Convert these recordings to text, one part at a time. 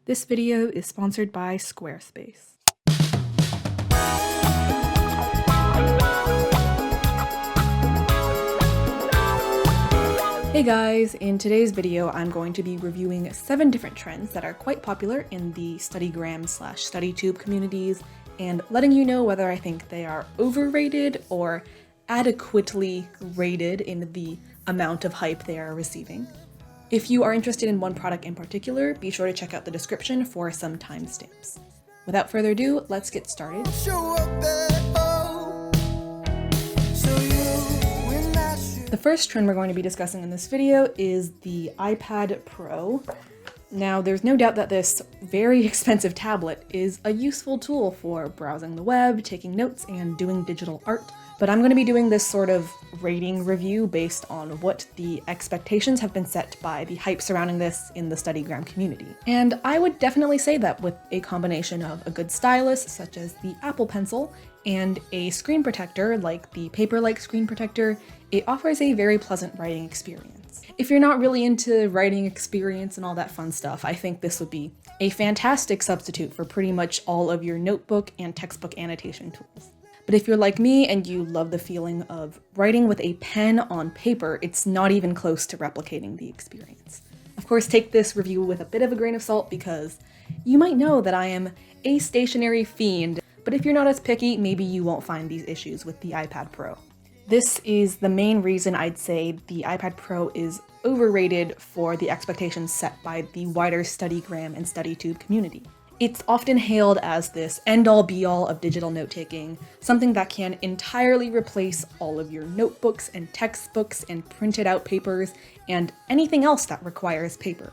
This video is sponsored by Squarespace. Hey guys, in today's video I'm going to be reviewing 7 different trends that are quite popular in the Studygram/studytube communities and letting you know whether I think they are overrated or adequately rated in the amount of hype they are receiving. If you are interested in one product in particular, be sure to check out the description for some timestamps. Without further ado, let's get started. The first trend we're going to be discussing in this video is the iPad Pro. Now, there's no doubt that this very expensive tablet is a useful tool for browsing the web, taking notes, and doing digital art. But I'm going to be doing this sort of rating review based on what the expectations have been set by the hype surrounding this in the Studygram community. And I would definitely say that with a combination of a good stylus, such as the Apple Pencil, and a screen protector like the Paper-like screen protector, it offers a very pleasant writing experience. If you're not really into writing experience and all that fun stuff, I think this would be a fantastic substitute for pretty much all of your notebook and textbook annotation tools. But if you're like me and you love the feeling of writing with a pen on paper, it's not even close to replicating the experience. Of course, take this review with a bit of a grain of salt because you might know that I am a stationery fiend, but if you're not as picky, maybe you won't find these issues with the iPad Pro. This is the main reason I'd say the iPad Pro is overrated for the expectations set by the wider Studygram and StudyTube community. It's often hailed as this end-all be-all of digital note-taking, something that can entirely replace all of your notebooks and textbooks and printed out papers and anything else that requires paper.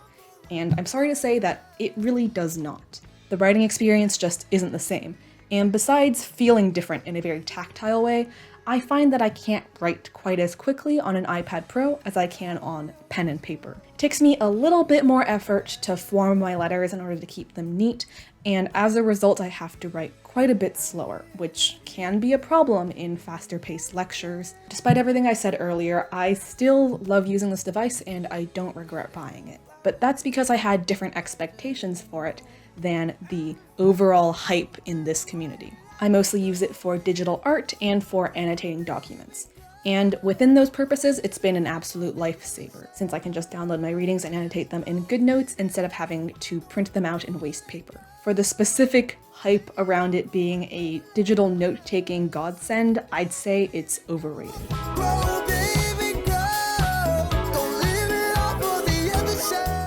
And I'm sorry to say that it really does not. The writing experience just isn't the same. And besides feeling different in a very tactile way, I find that I can't write quite as quickly on an iPad Pro as I can on pen and paper. It takes me a little bit more effort to form my letters in order to keep them neat, and as a result I have to write quite a bit slower, which can be a problem in faster-paced lectures. Despite everything I said earlier, I still love using this device and I don't regret buying it. But that's because I had different expectations for it than the overall hype in this community. I mostly use it for digital art and for annotating documents. And within those purposes, it's been an absolute lifesaver, since I can just download my readings and annotate them in GoodNotes instead of having to print them out and waste paper. For the specific hype around it being a digital note-taking godsend, I'd say it's overrated.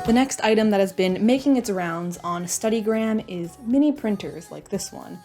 The next item that has been making its rounds on Studygram is mini printers like this one.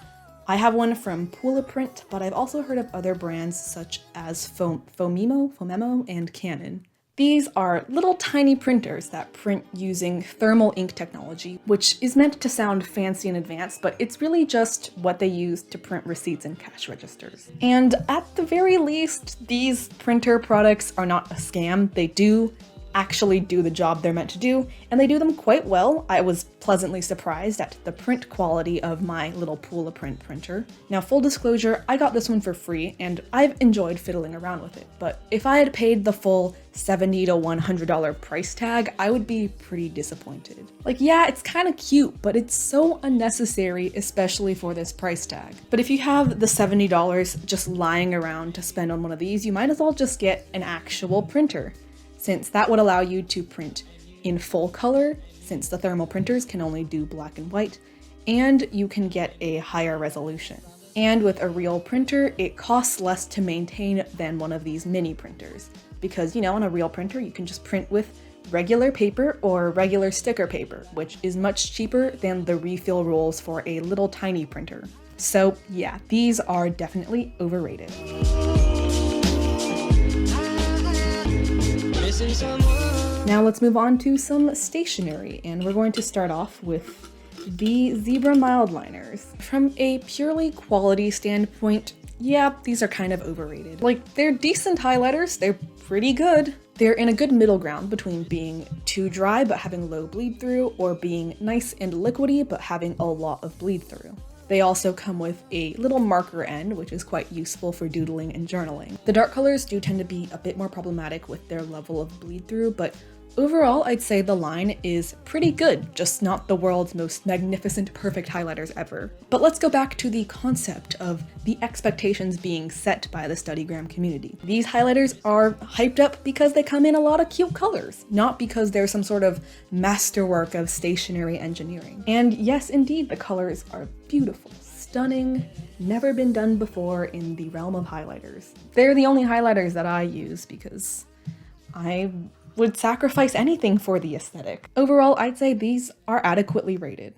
I have one from Poooliprint, but I've also heard of other brands such as phomemo, and Canon. These are little tiny printers that print using thermal ink technology, which is meant to sound fancy and advanced, but it's really just what they use to print receipts and cash registers. And at the very least, these printer products are not a scam. They do actually do the job they're meant to do, and they do them quite well. I was pleasantly surprised at the print quality of my little Poooliprint printer. Now, full disclosure, I got this one for free, and I've enjoyed fiddling around with it, but if I had paid the full $70 to $100 price tag, I would be pretty disappointed. Like, yeah, it's kind of cute, but it's so unnecessary, especially for this price tag. But if you have the $70 just lying around to spend on one of these, you might as well just get an actual printer, since that would allow you to print in full color, since the thermal printers can only do black and white, and you can get a higher resolution. And with a real printer, it costs less to maintain than one of these mini printers, because, you know, on a real printer you can just print with regular paper or regular sticker paper, which is much cheaper than the refill rolls for a little tiny printer. So yeah, these are definitely overrated. Now let's move on to some stationery, and we're going to start off with the Zebra mildliners. From a purely quality standpoint, yeah, these are kind of overrated. Like, they're decent highlighters, they're pretty good. They're in a good middle ground between being too dry but having low bleed through, or being nice and liquidy but having a lot of bleed through. They also come with a little marker end, which is quite useful for doodling and journaling. The dark colors do tend to be a bit more problematic with their level of bleed through, but Overall, I'd say the line is pretty good, just not the world's most magnificent, perfect highlighters ever. But let's go back to the concept of the expectations being set by the Studygram community. These highlighters are hyped up because they come in a lot of cute colors, not because they're some sort of masterwork of stationery engineering. And yes, indeed, the colors are beautiful, stunning, never been done before in the realm of highlighters. They're the only highlighters that I use because I would sacrifice anything for the aesthetic. Overall, I'd say these are adequately rated.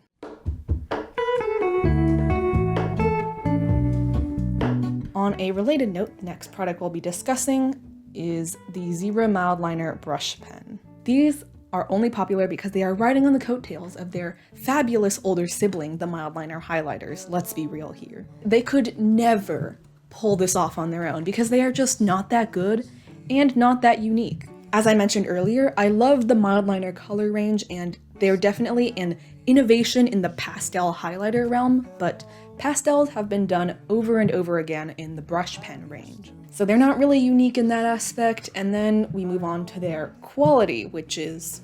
On a related note, the next product we'll be discussing is the Zebra Mildliner brush pen. These are only popular because they are riding on the coattails of their fabulous older sibling, the mildliner highlighters. Let's be real here. They could never pull this off on their own because they are just not that good and not that unique. As I mentioned earlier, I love the mildliner color range and they're definitely an innovation in the pastel highlighter realm, but pastels have been done over and over again in the brush pen range. So they're not really unique in that aspect, and then we move on to their quality, which is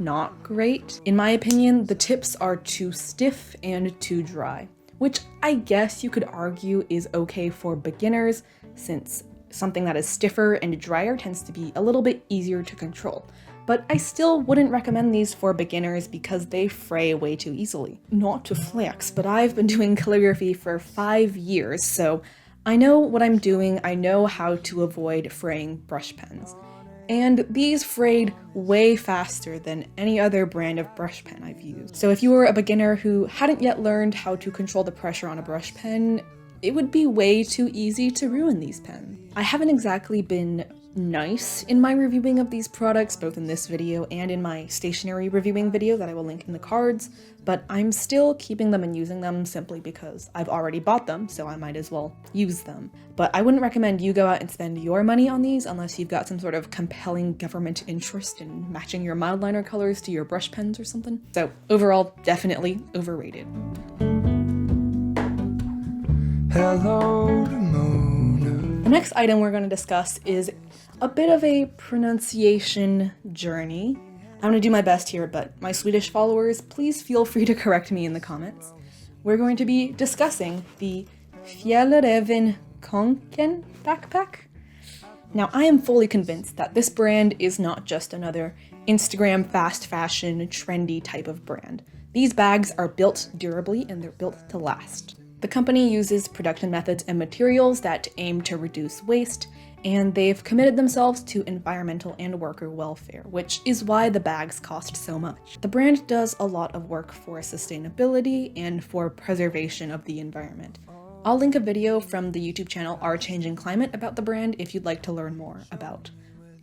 not great. In my opinion, the tips are too stiff and too dry, which I guess you could argue is okay for beginners, since something that is stiffer and drier tends to be a little bit easier to control. But I still wouldn't recommend these for beginners because they fray way too easily. Not to flex, but I've been doing calligraphy for 5 years, so I know what I'm doing. I know how to avoid fraying brush pens. And these frayed way faster than any other brand of brush pen I've used. So if you were a beginner who hadn't yet learned how to control the pressure on a brush pen, it would be way too easy to ruin these pens. I haven't exactly been nice in my reviewing of these products, both in this video and in my stationery reviewing video that I will link in the cards, but I'm still keeping them and using them simply because I've already bought them, so I might as well use them. But I wouldn't recommend you go out and spend your money on these unless you've got some sort of compelling government interest in matching your mildliner colors to your brush pens or something. So overall, definitely overrated. Hello, moon. The next item we're going to discuss is a bit of a pronunciation journey. I'm going to do my best here, but my Swedish followers, please feel free to correct me in the comments. We're going to be discussing the fjällräven kånken backpack. Now, I am fully convinced that this brand is not just another Instagram fast fashion trendy type of brand. These bags are built durably and they're built to last. The company uses production methods and materials that aim to reduce waste, and they've committed themselves to environmental and worker welfare, which is why the bags cost so much. The brand does a lot of work for sustainability and for preservation of the environment. I'll link a video from the YouTube channel Our Changing Climate about the brand if you'd like to learn more about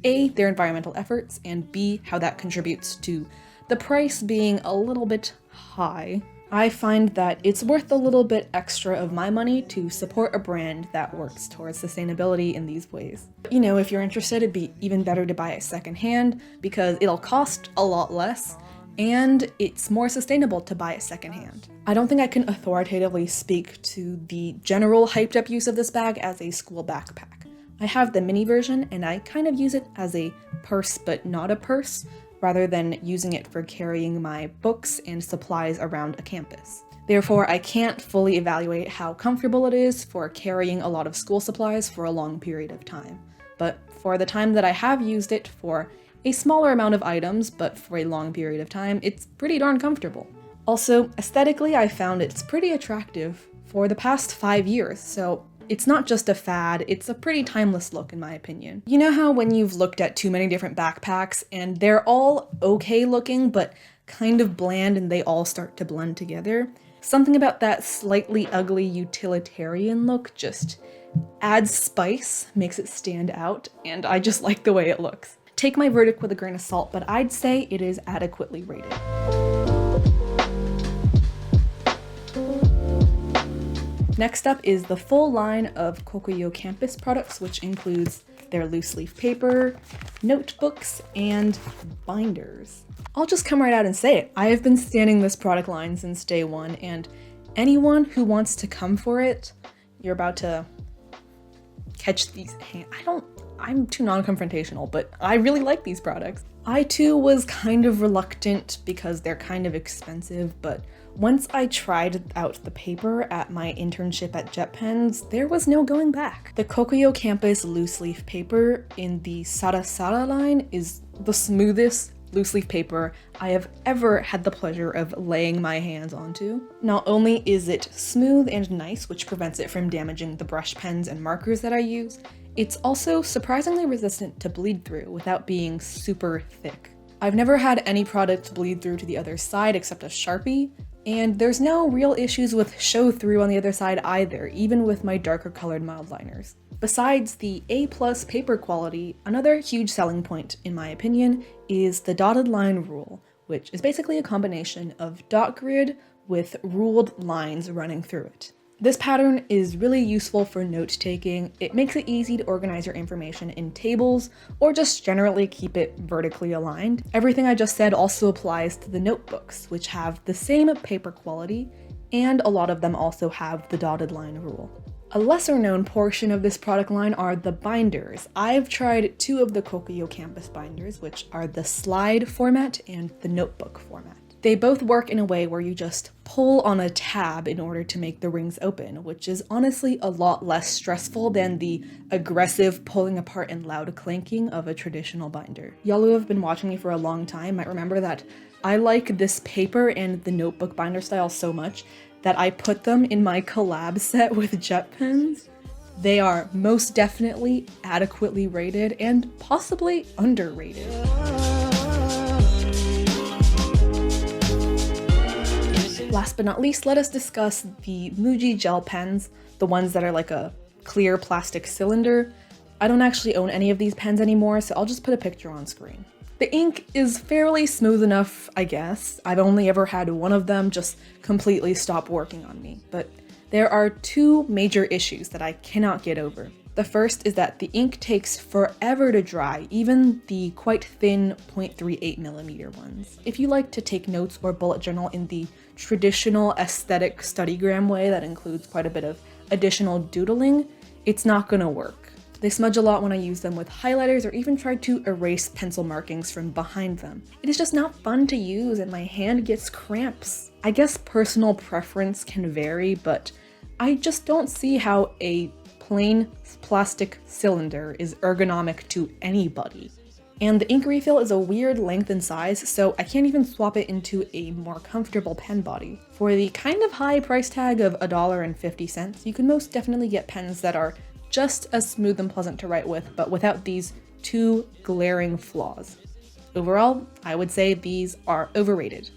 A, their environmental efforts, and B, how that contributes to the price being a little bit high. I find that it's worth a little bit extra of my money to support a brand that works towards sustainability in these ways. You know, if you're interested, it'd be even better to buy it secondhand because it'll cost a lot less and it's more sustainable to buy it secondhand. I don't think I can authoritatively speak to the general hyped up use of this bag as a school backpack. I have the mini version and I kind of use it as a purse but not a purse, rather than using it for carrying my books and supplies around a campus. Therefore, I can't fully evaluate how comfortable it is for carrying a lot of school supplies for a long period of time. But for the time that I have used it for a smaller amount of items, but for a long period of time, it's pretty darn comfortable. Also, aesthetically, I found it's pretty attractive for the past 5 years, so it's not just a fad, it's a pretty timeless look in my opinion. You know how when you've looked at too many different backpacks and they're all okay looking but kind of bland and they all start to blend together? Something about that slightly ugly utilitarian look just adds spice, makes it stand out, and I just like the way it looks. Take my verdict with a grain of salt, but I'd say it is adequately rated. Next up is the full line of Kokuyo campus products, which includes their loose leaf paper, notebooks, and binders. I'll just come right out and say it. I have been standing this product line since day one, and anyone who wants to come for it, you're about to catch these hands. I'm too non-confrontational, but I really like these products. I too was kind of reluctant because they're kind of expensive, but once I tried out the paper at my internship at JetPens, there was no going back. The Kokuyo campus loose leaf paper in the Sara Sara line is the smoothest loose leaf paper I have ever had the pleasure of laying my hands onto. Not only is it smooth and nice, which prevents it from damaging the brush pens and markers that I use, it's also surprisingly resistant to bleed through without being super thick. I've never had any product bleed through to the other side except a Sharpie, and there's no real issues with show through on the other side either, even with my darker colored mildliners. Besides the A+ paper quality, another huge selling point, in my opinion, is the dotted line rule, which is basically a combination of dot grid with ruled lines running through it. This pattern is really useful for note-taking. It makes it easy to organize your information in tables or just generally keep it vertically aligned. Everything I just said also applies to the notebooks, which have the same paper quality, and a lot of them also have the dotted line rule. A lesser known portion of this product line are the binders. I've tried two of the Kokuyo campus binders, which are the slide format and the notebook format. They both work in a way where you just pull on a tab in order to make the rings open, which is honestly a lot less stressful than the aggressive pulling apart and loud clanking of a traditional binder. Y'all who have been watching me for a long time might remember that I like this paper and the notebook binder style so much that I put them in my collab set with JetPens. They are most definitely adequately rated and possibly underrated. Last but not least, let us discuss the Muji gel pens, the ones that are like a clear plastic cylinder. I don't actually own any of these pens anymore, so I'll just put a picture on screen. The ink is fairly smooth enough, I guess. I've only ever had one of them just completely stop working on me, but there are two major issues that I cannot get over. The first is that the ink takes forever to dry, even the quite thin 0.38mm ones. If you like to take notes or bullet journal in the traditional aesthetic studygram way that includes quite a bit of additional doodling, it's not gonna work. They smudge a lot when I use them with highlighters or even try to erase pencil markings from behind them. It is just not fun to use and my hand gets cramps. I guess personal preference can vary, but I just don't see how a plain plastic cylinder is ergonomic to anybody. And the ink refill is a weird length and size, so I can't even swap it into a more comfortable pen body. For the kind of high price tag of $1.50, you can most definitely get pens that are just as smooth and pleasant to write with, but without these two glaring flaws. Overall, I would say these are overrated.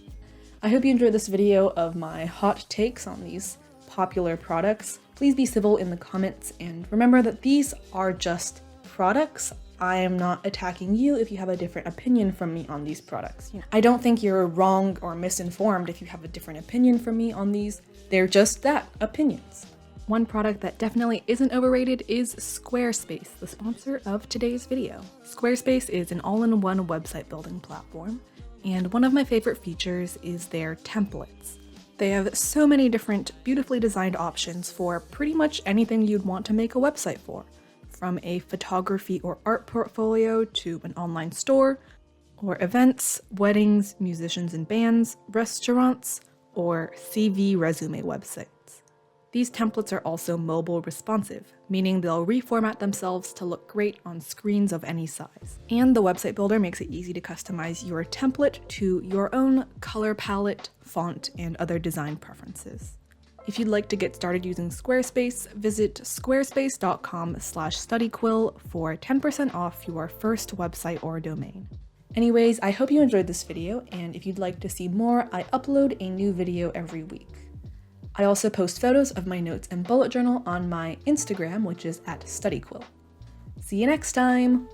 I hope you enjoyed this video of my hot takes on these popular products. Please be civil in the comments and remember that these are just products. I am not attacking you if you have a different opinion from me on these products. I don't think you're wrong or misinformed if you have a different opinion from me on these. They're just that, opinions. One product that definitely isn't overrated is Squarespace, the sponsor of today's video. Squarespace is an all-in-one website building platform, and one of my favorite features is their templates. They have so many different beautifully designed options for pretty much anything you'd want to make a website for, from a photography or art portfolio to an online store, or events, weddings, musicians and bands, restaurants, or CV resume websites. These templates are also mobile responsive, meaning they'll reformat themselves to look great on screens of any size. And the website builder makes it easy to customize your template to your own color palette, font, and other design preferences. If you'd like to get started using Squarespace, visit squarespace.com/studyquill for 10% off your first website or domain. Anyways, I hope you enjoyed this video, and if you'd like to see more, I upload a new video every week. I also post photos of my notes and bullet journal on my Instagram, which is @studyquill. See you next time!